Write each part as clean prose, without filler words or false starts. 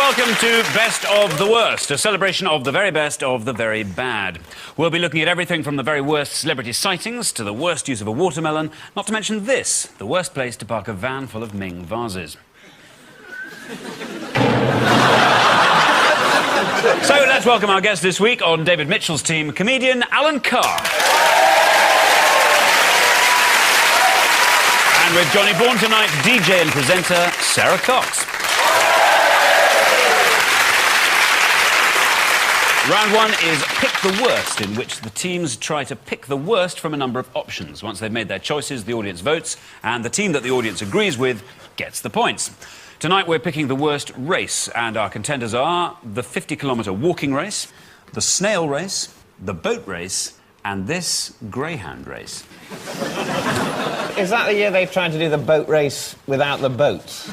welcome to Best of the Worst, a celebration of the very best of the very bad. We'll be looking at everything from the very worst celebrity sightings to the worst use of a watermelon, not to mention this, the worst place to park a van full of Ming vases. So let's welcome our guest this week on David Mitchell's team, comedian Alan Carr. And with Johnny Bourne tonight, DJ and presenter Sarah Cox. Round one is Pick the Worst, in which the teams try to pick the worst from a number of options. Once they've made their choices, the audience votes, and the team that the audience agrees with gets the points. Tonight we're picking the worst race, and our contenders are the 50-kilometre walking race, the snail race, the boat race, and this greyhound race. Is that the year they've tried to do the boat race without the boats?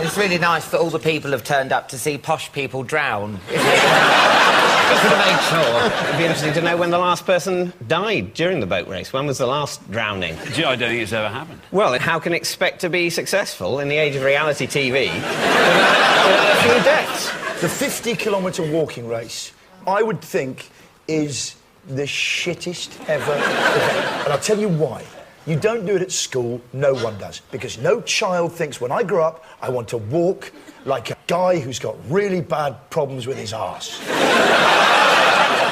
It's really nice that all the people have turned up to see posh people drown. Just to make sure. It'd be interesting to know when the last person died during the boat race. When was the last drowning? Gee, I don't think it's ever happened. Well, how can expect to be successful in the age of reality TV without a few deaths? The 50-kilometre walking race, I would think, is the shittest ever event. And I'll tell you why. You don't do it at school, no one does. Because no child thinks, when I grow up, I want to walk like a guy who's got really bad problems with his arse.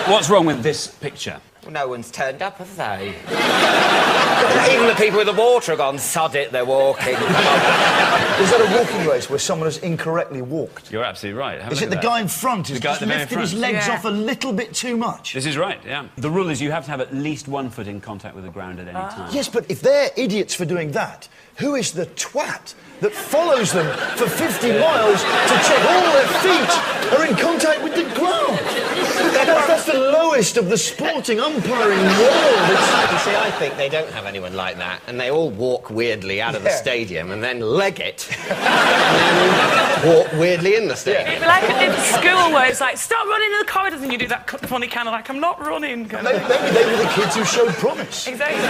What's wrong with this picture? Well, no one's turned up, have they? Even the people with the water have gone, sod it, they're walking. Is that a walking race where someone has incorrectly walked? You're absolutely right. Is it the guy in front who's just lifted his legs off a little bit too much? This is right, yeah. The rule is you have to have at least one foot in contact with the ground at any time. Yes, but if they're idiots for doing that, who is the twat that follows them for 50 miles to check all their feet are in contact with the ground? That's the lowest of the sporting umpiring world. You see, I think they don't have anyone like that, and they all walk weirdly out of the stadium and then leg it, and then walk weirdly in the stadium. It'd be like in school where it's like, stop running in the corridors, and you do that funny kind of like, I'm not running. Maybe they were the kids who showed promise. Exactly.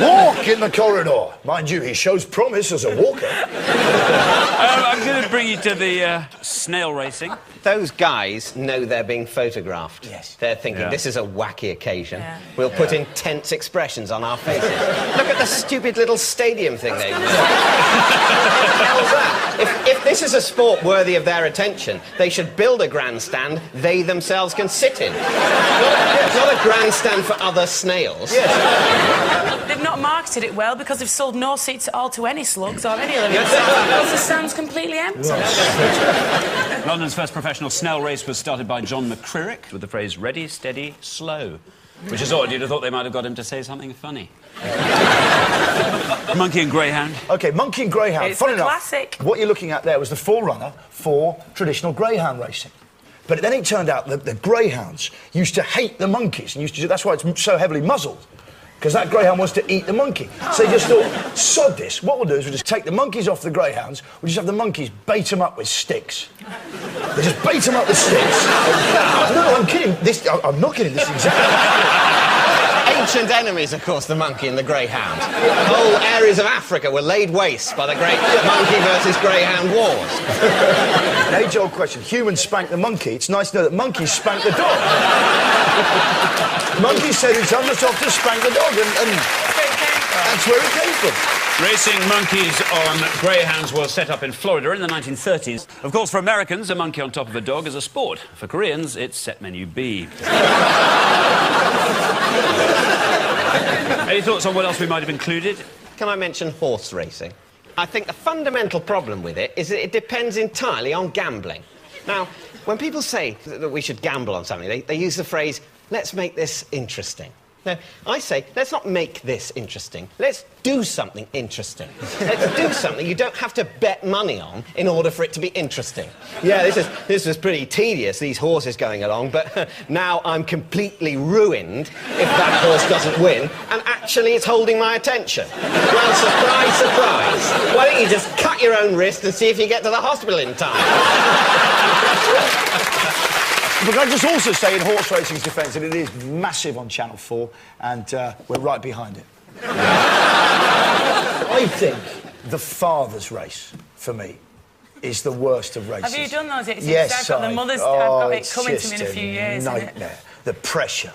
Walk in the corridor. Mind you, he shows promise as a walker. I'm going to bring you to the snail racing. Those guys know they're being photographed. Yes. They're thinking, this is a wacky occasion. Yeah. We'll put intense expressions on our faces. Look at the stupid little stadium thing they've done. What the hell's that? If this is a sport worthy of their attention, they should build a grandstand they themselves can sit in. Not a grandstand for other snails. Yes. They've not marketed it well because they've sold no seats at all to any slugs or any of them. Because the stand's completely empty. London's first professional snail race was started by John McCririck with the phrase ready, steady, slow. Which is odd, you'd have thought they might have got him to say something funny. Monkey and Greyhound. OK, Monkey and Greyhound. It's a classic. What you're looking at there was the forerunner for traditional greyhound racing. But then it turned out that the greyhounds used to hate the monkeys, and that's why it's so heavily muzzled. Because that greyhound wants to eat the monkey. So they just thought, sod this. What we'll do is we'll just take the monkeys off the greyhounds, we'll just have the monkeys bait them up with sticks. They just bait them up with sticks. No, I'm kidding. I'm not kidding. This is exactly... Ancient enemies, of course, the monkey and the greyhound. Whole areas of Africa were laid waste by the great monkey versus greyhound wars. An age-old question. Humans spank the monkey. It's nice to know that monkeys spank the dog. Monkeys said it's off to spank the dog, and that's where it came from. Racing monkeys on greyhounds was set up in Florida in the 1930s. Of course, for Americans, a monkey on top of a dog is a sport. For Koreans, it's set menu B. Any thoughts on what else we might have included? Can I mention horse racing? I think the fundamental problem with it is that it depends entirely on gambling. Now, when people say that we should gamble on something, they use the phrase, let's make this interesting. Now, I say, let's not make this interesting. Let's do something interesting. Let's do something you don't have to bet money on in order for it to be interesting. Yeah, this was pretty tedious, these horses going along, but now I'm completely ruined if that horse doesn't win, and actually it's holding my attention. Well, surprise, surprise. Why don't you just cut your own wrist and see if you get to the hospital in time? But can I just also say, in horse racing's defence, that it is massive on Channel 4, and we're right behind it. I think the father's race, for me, is the worst of races. Have you done those? Yes, I've got the mothers. I've got it coming to me in a few years. Nightmare. The pressure.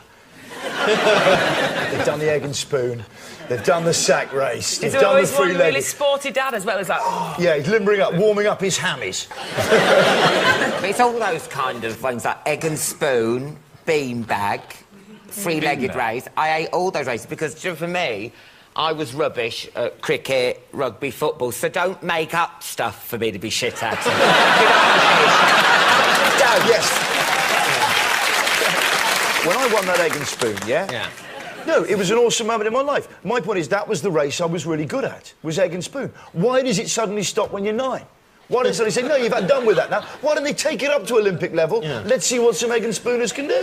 They've done the egg and spoon. They've done the sack race. They've done the one three-legged. really sporty dad as well. It's like, oh. Yeah, he's limbering up, warming up his hammies. But it's all those kind of ones like egg and spoon, beanbag, three-legged race. I ate all those races because, for me, I was rubbish at cricket, rugby, football, so don't make up stuff for me to be shit at. You know what I mean? Don't. Yes. When I won that egg and spoon, yeah? No, it was an awesome moment in my life. My point is that was the race I was really good at, was egg and spoon. Why does it suddenly stop when you're 9? Why don't they say, no, you've had done with that now? Why don't they take it up to Olympic level? Yeah. Let's see what some egg and spooners can do.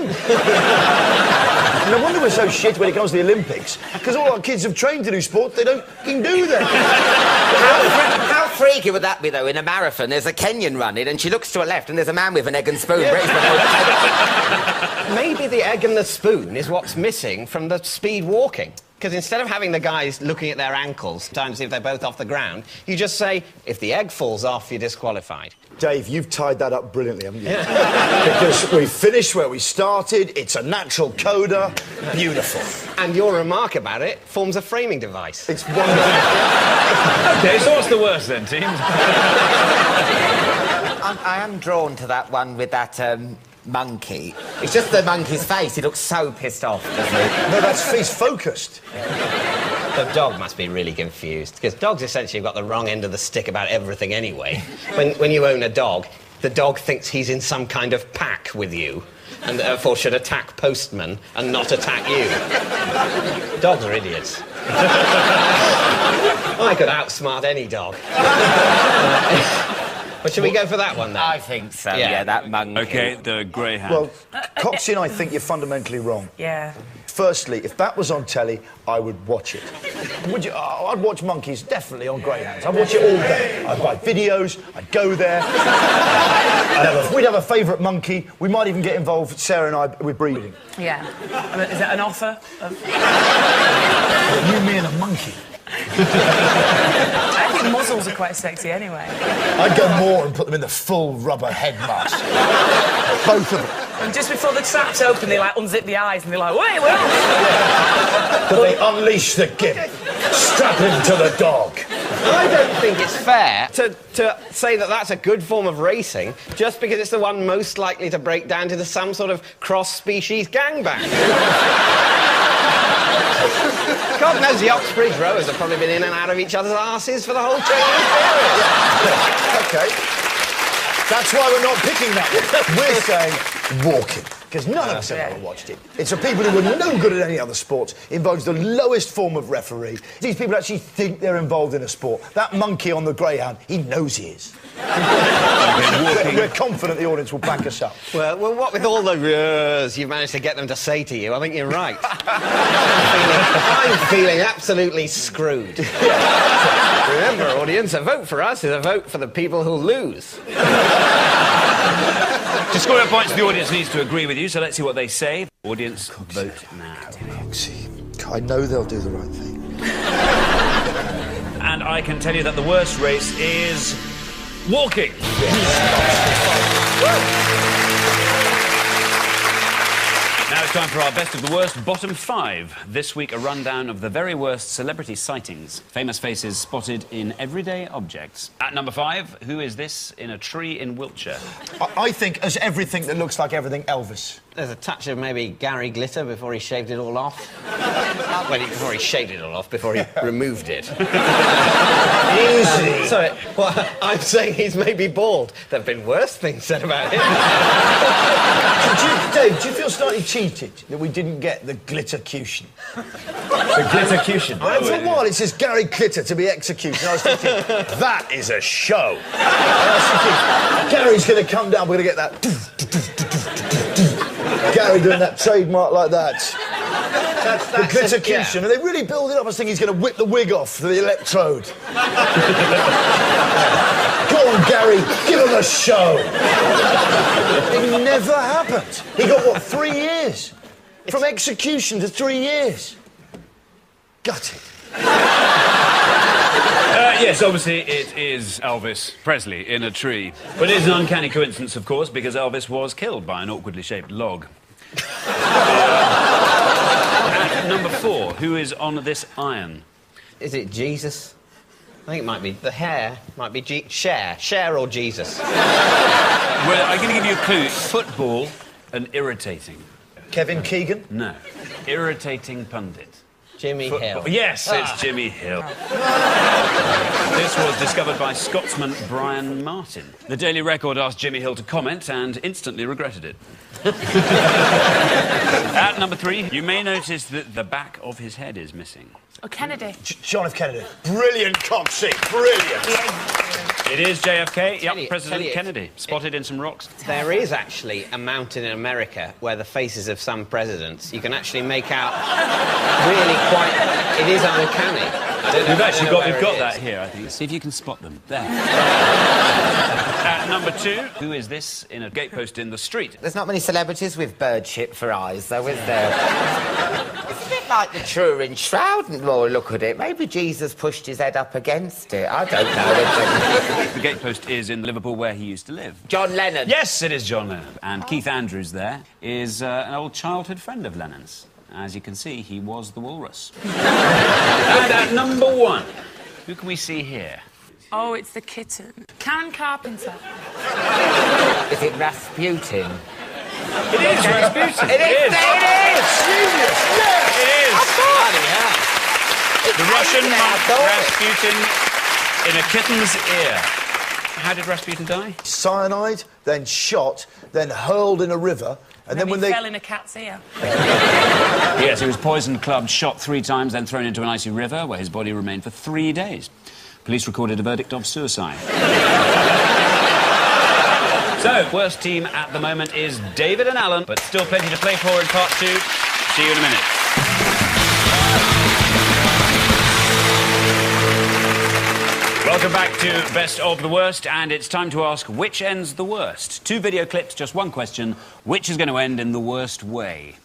No wonder we're so shit when it comes to the Olympics, because all our kids have trained to do sport, they don't fucking do that. How freaky would that be, though, in a marathon? There's a Kenyan running, and she looks to her left, and there's a man with an egg and spoon. Yeah. Maybe the egg and the spoon is what's missing from the speed walking. Because instead of having the guys looking at their ankles, trying to see if they're both off the ground, you just say, if the egg falls off, you're disqualified. Dave, you've tied that up brilliantly, haven't you? Because we finished where we started, it's a natural coda, beautiful. And your remark about it forms a framing device. It's wonderful. OK, so what's the worst then, teams? I am drawn to that one with that, monkey. It's just the monkey's face. He looks so pissed off, doesn't he? No, that's face-focused. The dog must be really confused, because dogs essentially have got the wrong end of the stick about everything anyway. When you own a dog, the dog thinks he's in some kind of pack with you, and therefore should attack postmen and not attack you. Dogs are idiots. I could outsmart any dog. But should we go for that one, then? I think so, yeah that monkey. OK, the greyhound. Well, Coxie, I think you're fundamentally wrong. Yeah. Firstly, if that was on telly, I would watch it. Would you? Oh, I'd watch monkeys, definitely, on greyhounds. I'd watch it all day. I'd buy videos, I'd go there. We'd have a favourite monkey. We might even get involved, Sarah and I, with breeding. Yeah. Is that an offer? You, me and a monkey. I think muzzles are quite sexy anyway. I'd go more and put them in the full rubber head mask. Both of them. And just before the trap's open, they, like, unzip the eyes and they're like, wait, what? But they unleash the gimp. Strap him to the dog. I don't think it's fair to say that that's a good form of racing just because it's the one most likely to break down into some sort of cross-species gangbang. God knows the Oxbridge rowers have probably been in and out of each other's arses for the whole training period. OK. That's why we're not picking that one. We're saying walking, because none of us have ever watched it. It's for people who are no good at any other sports, involves the lowest form of referee. These people actually think they're involved in a sport. That monkey on the greyhound, he knows he is. We're confident the audience will back us up. Well, what with all the you've managed to get them to say to you, I think you're right. I'm feeling absolutely screwed. Remember, audience, a vote for us is a vote for the people who'll lose. To score your points, the audience needs to agree with you, so let's see what they say. Audience, vote now. I know they'll do the right thing. And I can tell you that the worst race is walking. Now it's time for our best of the worst bottom 5. This week, a rundown of the very worst celebrity sightings. Famous faces spotted in everyday objects. At number 5, who is this in a tree in Wiltshire? I think as everything that looks like everything, Elvis. There's a touch of maybe Gary Glitter before he shaved it all off. Well, before he shaved it all off, before he removed it. Easy. Sorry, well, I'm saying he's maybe bald. There have been worse things said about him. Dave, do you feel slightly cheated that we didn't get the glittercution? The glittercution? For a while it says Gary Glitter to be executed. And I was thinking, that is a show. I was thinking, Gary's going to come down, we're going to get that... Gary doing that trademark like that. That's the glittercution. And they really build it up. I was thinking he's going to whip the wig off the electrode. Go on, Gary, give him a show. It never happened. He got, what, 3 years? From execution to 3 years. Gutted. Yes, obviously it is Elvis Presley in a tree. But it is an uncanny coincidence, of course, because Elvis was killed by an awkwardly shaped log. At number 4, who is on this iron? Is it Jesus? I think it might be the hair. Might be Cher or Jesus. Well, I'm going to give you a clue. Football and irritating. Kevin Keegan? No. Irritating pundit. Jimmy Hill. Yes, it's Jimmy Hill. This was discovered by Scotsman Brian Martin. The Daily Record asked Jimmy Hill to comment and instantly regretted it. At number 3, you may notice that the back of his head is missing. Oh, Kennedy. John F. Kennedy. Brilliant coxie. Brilliant. It is JFK. Tell you- Yep, President tell you, Kennedy. Spotted in some rocks. There is actually a mountain in America where the faces of some presidents you can actually make out really quite. It is uncanny. We've actually got it that is. here, I think. See if you can spot them. There. At number 2, who is this in a gatepost in the street? There's not many celebrities with bird shit for eyes, though, is there? It's a bit like the Turin Shroud, and more look at it. Maybe Jesus pushed his head up against it. I don't know. The gatepost is in Liverpool, where he used to live. John Lennon. Yes, it is John Lennon. And Keith Andrews there is an old childhood friend of Lennon's. As you can see, he was the walrus. And at number 1, who can we see here? Oh, it's the kitten. Karen Carpenter. Is it Rasputin? It is Rasputin. It is! It is! Genius! Yes! It is. Bloody hell. The Russian I monk thought it. Rasputin in a kitten's ear. How did Rasputin die? Cyanide, then shot, then hurled in a river, and then when he they... fell in a cat's ear. Yes, he was poisoned, clubbed, shot 3 times, then thrown into an icy river, where his body remained for 3 days. Police recorded a verdict of suicide. So, worst team at the moment is David and Alan, but still plenty to play for in part 2. See you in a minute. Welcome back to Best of the Worst, and it's time to ask which ends the worst. 2 video clips, just 1 question. Which is going to end in the worst way?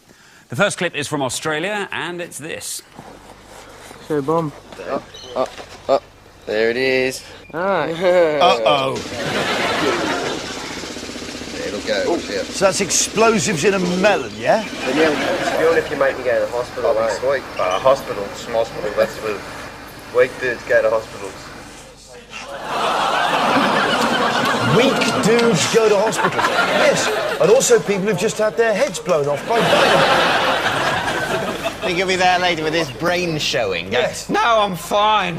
The first clip is from Australia, and it's this. Show bomb. There it is. Uh-oh. It'll go. Watch out. So that's explosives in a melon, yeah? But yeah, to be honest, if you make me go to the hospital, that'd be sweet. But a hospital, some hospital, that's for weak dudes go to hospitals. Weak dudes go to hospital. Yes, and also people who've just had their heads blown off by dynamite. I think he'll be there later with his brain showing. Yes. No, I'm fine.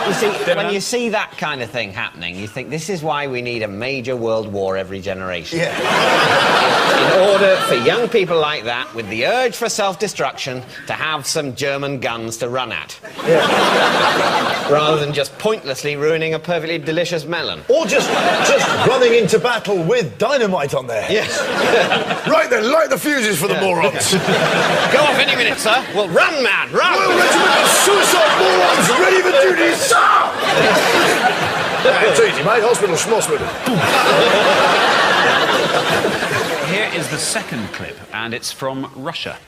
You see, when you see that kind of thing happening, you think this is why we need a major world war every generation. Yeah. In order for young people like that, with the urge for self-destruction, to have some German guns to run at. Yeah. Rather than just pointlessly ruining a perfectly delicious melon. Or just running into battle with dynamite on their heads. Yes. Right then, light the fuses for the morons. Go off any minute, sir. Well, run, man, run! Royal Regiment of Suicide Morons, ready for duty, sir! It's easy, mate. Hospital, hospital. Here is the second clip, and it's from Russia.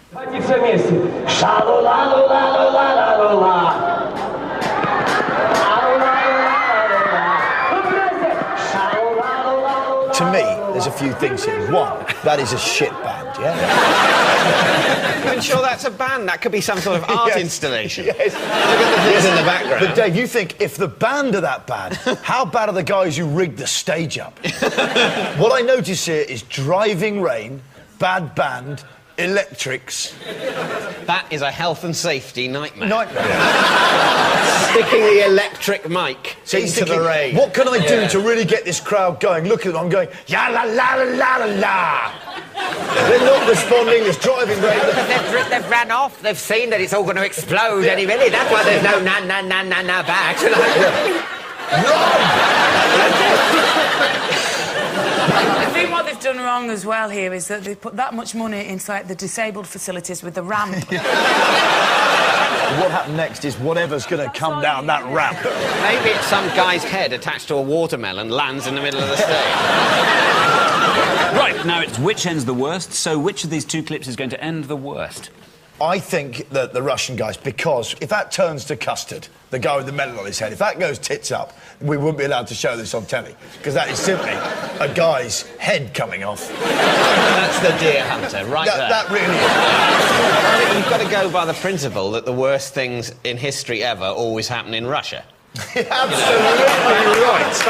To me, there's a few things here. 1, that is a shit band, yeah? I'm sure that's a band. That could be some sort of art Yes. installation. Yes. Look at the things in the background. But Dave, you think if the band are that bad, how bad are the guys who rigged the stage up? What I notice here is driving rain, bad band, electrics. That is a health and safety nightmare. Nightmare. Sticking the electric mic He's into the thinking, rain. what can I do to really get this crowd going? Look at them, I'm going, ya la la la la la la. They're not responding, there's driving rain. They've ran off. They've seen that it's all going to explode any minute. That's why there's no na back. I think what they've done wrong as well here is that they've put that much money inside the disabled facilities with the ramp. What happened next is whatever's going to come down that ramp. Maybe it's some guy's head attached to a watermelon lands in the middle of the stage. Right, now it's which ends the worst, so which of these two clips is going to end the worst? I think that the Russian guys, because if that turns to custard, the guy with the melon on his head, if that goes tits up, we wouldn't be allowed to show this on telly, because that is simply a guy's head coming off. That's the deer hunter, right there. That really is. I think you've got to go by the principle that the worst things in history ever always happen in Russia. Absolutely right.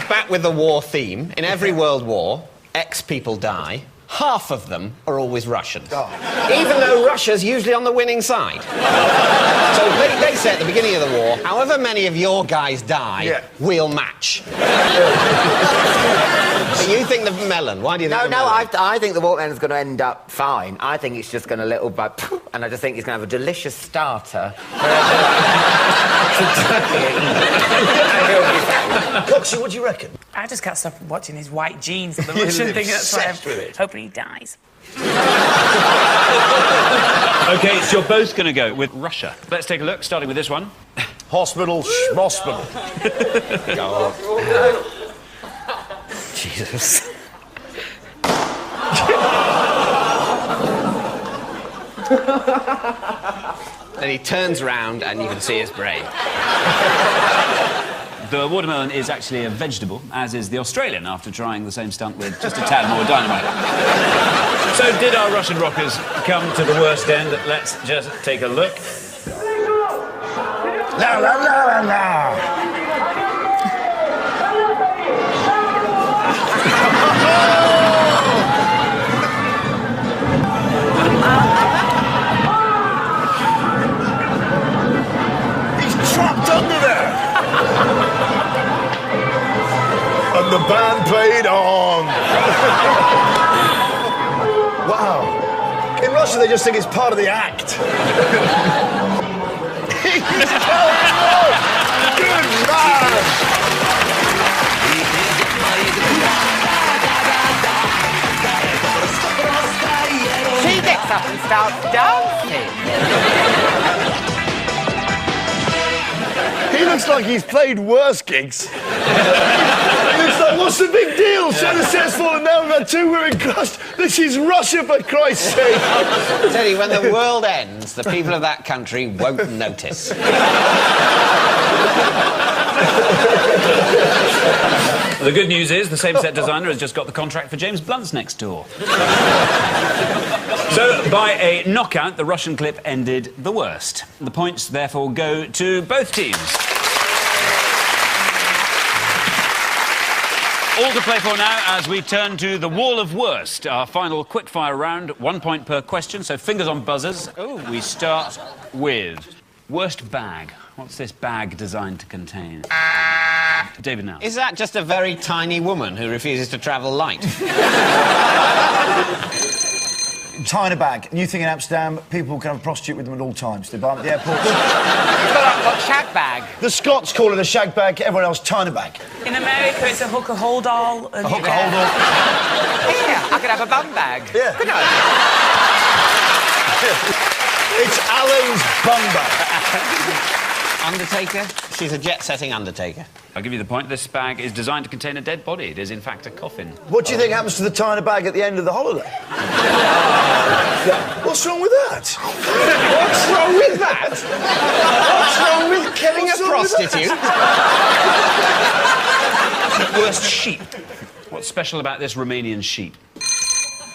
Back with the war theme. In every world war, X people die. Half of them are always Russians. Oh. Even though Russia's usually on the winning side. So they say at the beginning of the war, however many of your guys die, we'll match. So you think the melon? Why do you think the melon? I think the watermelon's going to end up fine. I think it's just going to little bit, and I just think it's going to have a delicious starter. Coxie, what do you reckon? I just can't stop watching his white jeans and the Russian thing. That's why I'm hoping he dies. OK, so you're both going to go with Russia. Let's take a look, starting with this one. Hospital, hospital. Go on. Jesus. Then he turns round and you can see his brain. The watermelon is actually a vegetable, as is the Australian, after trying the same stunt with just a tad more dynamite. So did our Russian rockers come to the worst end? Let's just take a look. La la la la la. He's trapped under there. And the band played on. Wow. In Russia, they just think it's part of the act. He's good man. She gets up and starts dancing. He looks like he's played worse gigs. He looks like, what's the big deal? So the set's fallen down, we've had 2 women crushed. This is Russia, for Christ's sake. Teddy, when the world ends, the people of that country won't notice. The good news is the same set designer has just got the contract for James Blunt's next tour. So, by a knockout, the Russian clip ended the worst. The points, therefore, go to both teams. All to play for now as we turn to the Wall of Worst, our final quickfire round, 1 point per question, so fingers on buzzers. We start with worst bag. What's this bag designed to contain? David now. Is that just a very tiny woman who refuses to travel light? China bag. New thing in Amsterdam, people can have a prostitute with them at all times. They buy them at the airport. You've got a shag bag. The Scots call it a shag bag, everyone else China bag. In America, it's a hooker hold all. A hooker hold all. Yeah, I could have a bum bag. Yeah. Couldn't I? It's Alan's bum bag. Undertaker? She's a jet-setting undertaker. I'll give you the point. This bag is designed to contain a dead body. It is, in fact, a coffin. What do you think happens to the China bag at the end of the holiday? What's wrong with that? What's wrong with that? What's wrong with killing a prostitute? Worst sheep. What's special about this Romanian sheep?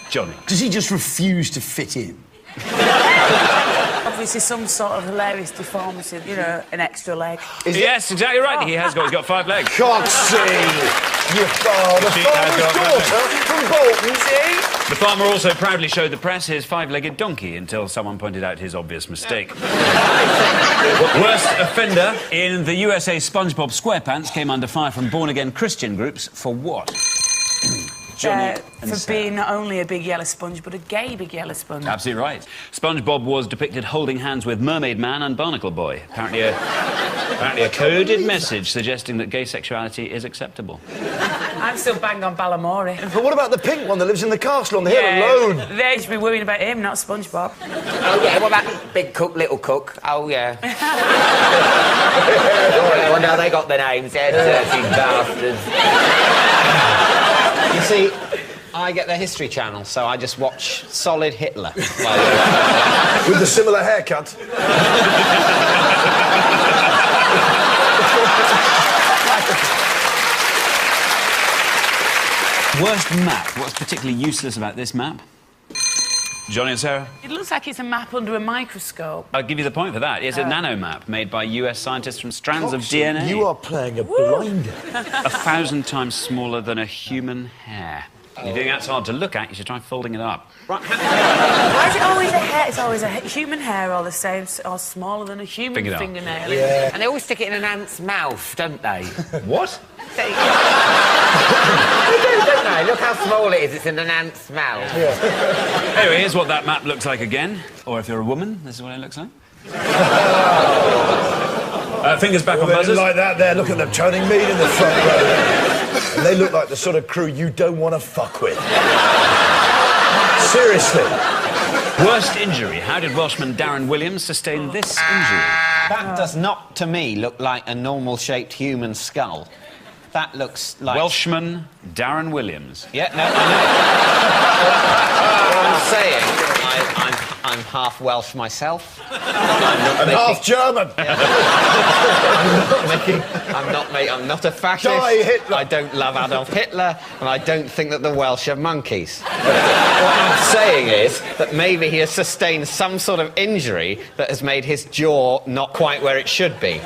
Johnny. Does he just refuse to fit in? Obviously, some sort of hilarious deformity, you know, an extra leg. Yes, exactly right. He's got 5 legs. Coxie! Your father, Sheep has got daughter from Bolton, see? The farmer also proudly showed the press his 5-legged donkey until someone pointed out his obvious mistake. Worst offender in the USA, SpongeBob SquarePants came under fire from born-again Christian groups for what? Johnny and for Sarah. being not only a big yellow sponge, but a gay big yellow sponge. Absolutely right. SpongeBob was depicted holding hands with Mermaid Man and Barnacle Boy. Apparently a coded message suggesting that gay sexuality is acceptable. I'm still banged on Balamori. But what about the pink one that lives in the castle on the hill alone? They should be worrying about him, not SpongeBob. Oh, yeah, what about Big Cook, Little Cook? Oh, yeah. Well, now they got their names, yeah, dirty bastards. You see, I get the History Channel, so I just watch solid Hitler. With the similar haircut. Worst map. What's particularly useless about this map? Johnny and Sarah? It looks like it's a map under a microscope. I'll give you the point for that. It's a nanomap made by US scientists from strands of DNA. You are playing a blinder. 1,000 times smaller than a human hair. You think that's hard to look at? You should try folding it up. Why is it always a hair? It's always a human hair all the same, or smaller than a human fingernail. Yeah. And they always stick it in an ant's mouth, don't they? What? They do, don't they? Look how small it is. It's in an ant's mouth. Yeah. Anyway, here's what that map looks like again. Or if you're a woman, this is what it looks like. Fingers back on buzzers. Like that there, look at them turning mean in the front row there. And they look like the sort of crew you don't want to fuck with. Seriously. Worst injury. How did Welshman Darren Williams sustain this injury? That does not, to me, look like a normal-shaped human skull. That looks like... Welshman Darren Williams. Yeah, no, I know. What I'm saying, I'm half Welsh myself. Half German. I'm not a fascist. Die, Hitler. I don't love Adolf Hitler, and I don't think that the Welsh are monkeys. What I'm saying is that maybe he has sustained some sort of injury that has made his jaw not quite where it should be.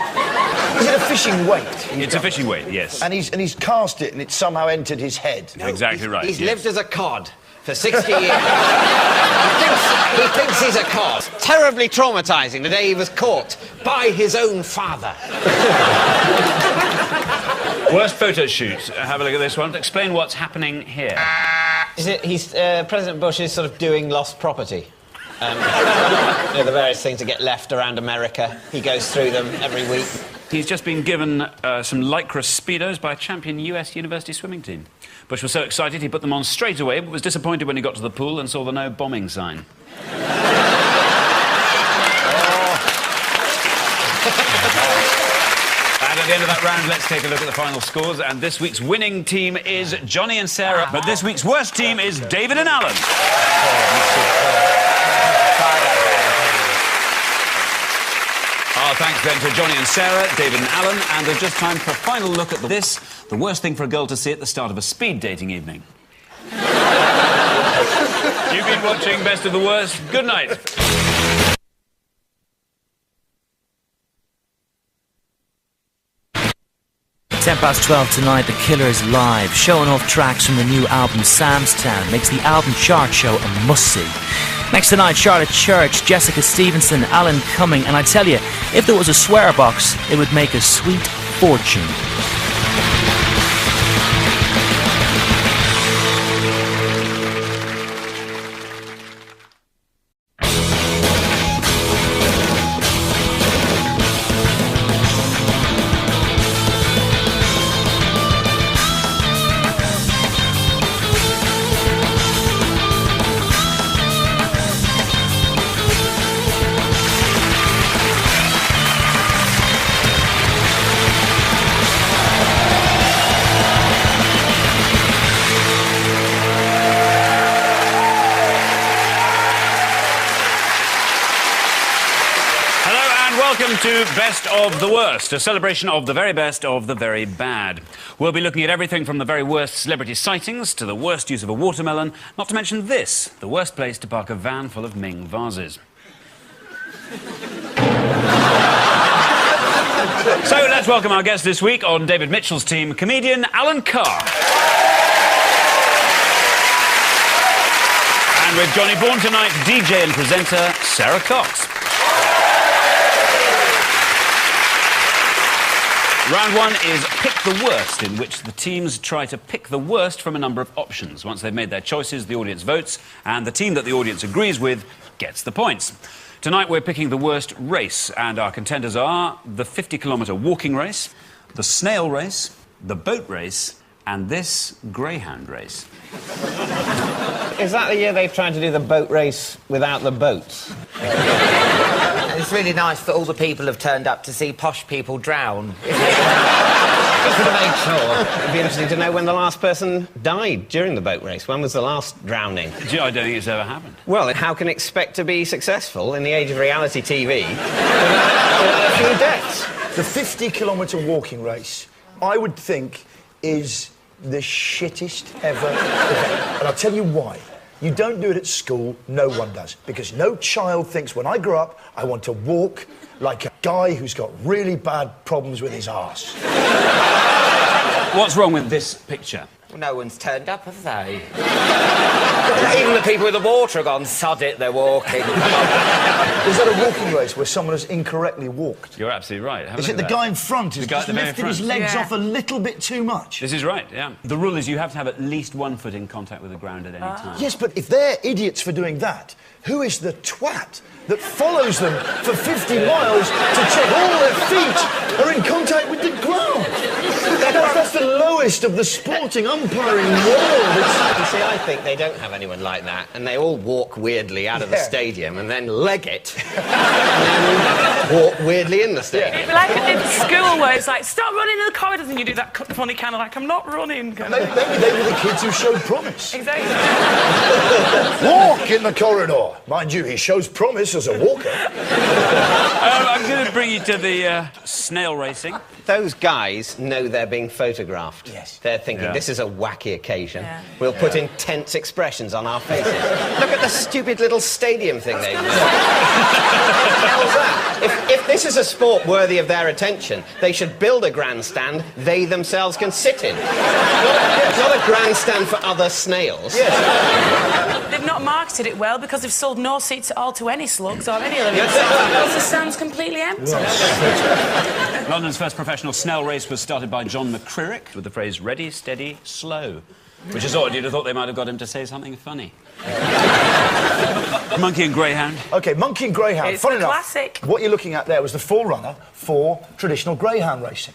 Is it a fishing weight? It's a fishing weight, yes. And he's cast it and it's somehow entered his head. Exactly right. He's yes. lived as a cod for 60 years. he thinks he's a cod. Terribly traumatising the day he was caught by his own father. Worst photo shoot. Have a look at this one. Explain what's happening here. President Bush is sort of doing lost property. The various things that get left around America. He goes through them every week. He's just been given some Lycra Speedos by a champion US university swimming team. Bush was so excited he put them on straight away, but was disappointed when he got to the pool and saw the no bombing sign. And at the end of that round, let's take a look at the final scores. And this week's winning team is Johnny and Sarah, but this week's worst team is David and Alan. Our thanks then to Johnny and Sarah, David and Alan, and there's just time for a final look at this, the worst thing for a girl to see at the start of a speed dating evening. You've been watching Best of the Worst. Good night. 12 tonight, The Killers live, showing off tracks from the new album Sam's Town, makes the album chart show a must-see. Next tonight, Charlotte Church, Jessica Stevenson, Alan Cumming, and I tell you, if there was a swear box, it would make a sweet fortune. Welcome to Best of the Worst, a celebration of the very best of the very bad. We'll be looking at everything from the very worst celebrity sightings to the worst use of a watermelon, not to mention this, the worst place to park a van full of Ming vases. So let's welcome our guest this week on David Mitchell's team, comedian Alan Carr. And with Johnny Bourne tonight, DJ and presenter Sarah Cox. Round one is Pick the Worst, in which the teams try to pick the worst from a number of options. Once they've made their choices, the audience votes, and the team that the audience agrees with gets the points. Tonight we're picking the worst race, and our contenders are the 50-kilometre walking race, the snail race, the boat race, and this greyhound race. Is that the year they've tried to do the boat race without the boats? It's really nice that all the people have turned up to see posh people drown. Just to make sure, it'd be interesting to know when the last person died during the boat race. When was the last drowning? I don't think it's ever happened. Well, how can expect to be successful in the age of reality TV without a few deaths? The 50-kilometre walking race, I would think, is the shittest ever event. And I'll tell you why. You don't do it at school, no one does. Because no child thinks, when I grow up, I want to walk like a guy who's got really bad problems with his arse. What's wrong with this picture? Well, no one's turned up, have they? Even the people with the water have gone, sod it, they're walking. Is that a walking race where someone has incorrectly walked? You're absolutely right. Is it the guy in front who's just lifted his legs off a little bit too much? This is right, yeah. The rule is you have to have at least 1 foot in contact with the ground at any time. Yes, but if they're idiots for doing that, who is the twat that follows them for 50 miles to check all their feet are in contact with the ground? That's the lowest of the sporting umpiring world. You see, I think they don't have anyone like that, and they all walk weirdly out of the stadium and then leg it, and then walk weirdly in the stadium. It'd be like in school where it's like, stop running in the corridors, and you do that funny kind of like, I'm not running. Maybe they were the kids who showed promise. Exactly. Walk in the corridor. Mind you, he shows promise as a walker. I'm going to bring you to the snail racing. Those guys know they're being photographed. Yes. They're thinking, this is a wacky occasion. Yeah. We'll put intense expressions on our faces. Look at the stupid little stadium thing they've done. What the hell's that? If this is a sport worthy of their attention, they should build a grandstand they themselves can sit in. Not a grandstand for other snails. They've not marketed it well because they've sold no seats at all to any slugs or any other because the stand's completely empty. London's first professional snail race was started by John McCririck with the phrase ready, steady, slow. Which is odd, you'd have thought they might have got him to say something funny. Monkey and Greyhound. OK, Monkey and Greyhound. It's Funny a enough, classic. what you're looking at there was the forerunner for traditional greyhound racing.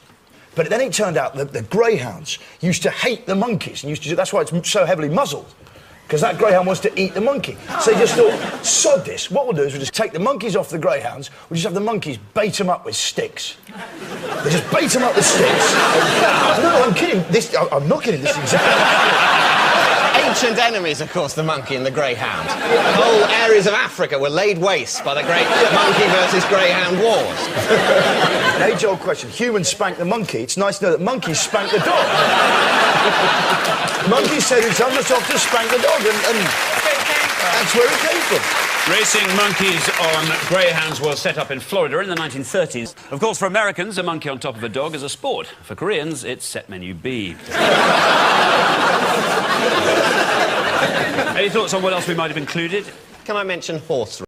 But then it turned out that the greyhounds used to hate the monkeys, and that's why it's so heavily muzzled. Because that greyhound wants to eat the monkey. So they just thought, sod this. What we'll do is we'll just take the monkeys off the greyhounds, we'll just have the monkeys bait them up with sticks. They just bait them up with sticks. No, I'm kidding. I'm not kidding. This is exactly... Ancient enemies, of course, the monkey and the greyhound. Whole areas of Africa were laid waste by the great monkey versus greyhound wars. An age-old question. Humans spank the monkey. It's nice to know that monkeys spank the dog. Monkeys said it's off to spank the dog, and that's where it came from. Racing monkeys on greyhounds was set up in Florida in the 1930s. Of course, for Americans, a monkey on top of a dog is a sport. For Koreans, it's set menu B. Any thoughts on what else we might have included? Can I mention horse